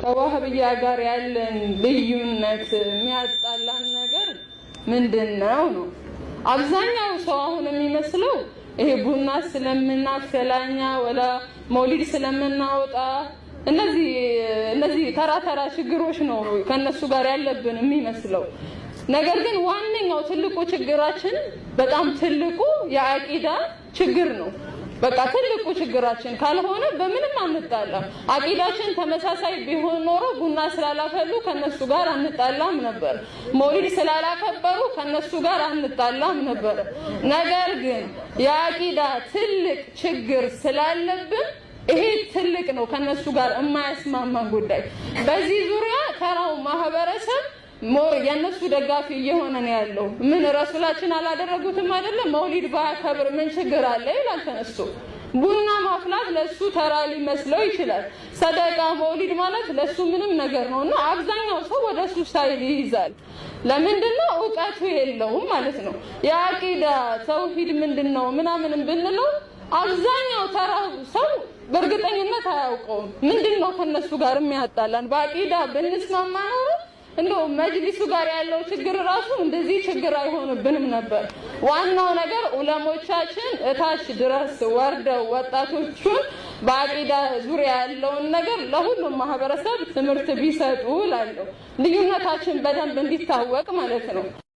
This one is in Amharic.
ከዋህብያ ጋር ያለን ልዩነት የሚያጣላን ነገር ምንድነው ነው? አብዛኛው ሰው አሁን የሚመስለው ይሄ ቡና ስለምናፈላኛ ወላ መውሊድ ስለምናወጣ እነዚህ ተራ ችግሮች ነው ከነሱ ጋር ያለብን የሚመስለው። ነገር ግን ዋነኛው ትልቁ ችግራችን በጣም ትልቁ የአቂዳ ችግር ነው። በቃ ትልቁ ችግራችን ካልሆነ በምንም አንጣላም። አቂዳችን ተመሳሳይ ቢሆን ኖሮ ቡና ስላላፈሉ ከነሱ ጋር አንጣላም ነበር። መውሊድ ስላላከበሩ ከነሱ ጋር አንጣላም ነበር። ነገር ግን የአቂዳ ትልቅ ችግር ስላለብን ይሄ ትልቅ ነው ከነሱ ጋር የማያስማማን ጉዳይ። በዚህ ዙሪያ ተራው ማህበረሰብ የነሱ ደጋፊ እየሆነ ነው ያለው። ምን ረሱላችን አላደረጉትም አይደለም? መውሊድ ባከብር ምን ችግር አለ ይላል ተነስቶ። ቡና ማፍላት ለሱ ተራ ሊመስለው ይችላል። ሰደቃ መውሊድ ማለት ለሱ ምንም ነገር ነውና አብዛኛው ሰው ወደሱ ሳይል ይይዛል። ለምንድነው? ዕውቀቱ የለውም ማለት ነው። የአቂዳ ተውሂድ ምንድነው ምናምን ብንለው አብዛኛው ተራ ሰው በእርግጠኝነት አያውቀውም። ምንድነው ከነሱ ጋር የሚያጣላን? በአቂዳ ብንስማማ ኖሮ እንደው መጅሊሱ ጋር ያለው ችግር ራሱ እንደዚህ ችግር አይሆንብንም ነበር። ዋናው ነገር ዑለሞቻችን እታች ድረስ ወርደው ወጣቶቹን በአቂዳ ዙሪያ ያለውን ነገር ለሁሉም ማህበረሰብ ትምህርት ቢሰጡ እላለሁ። ልዩነታችን በደንብ እንዲታወቅ ማለት ነው።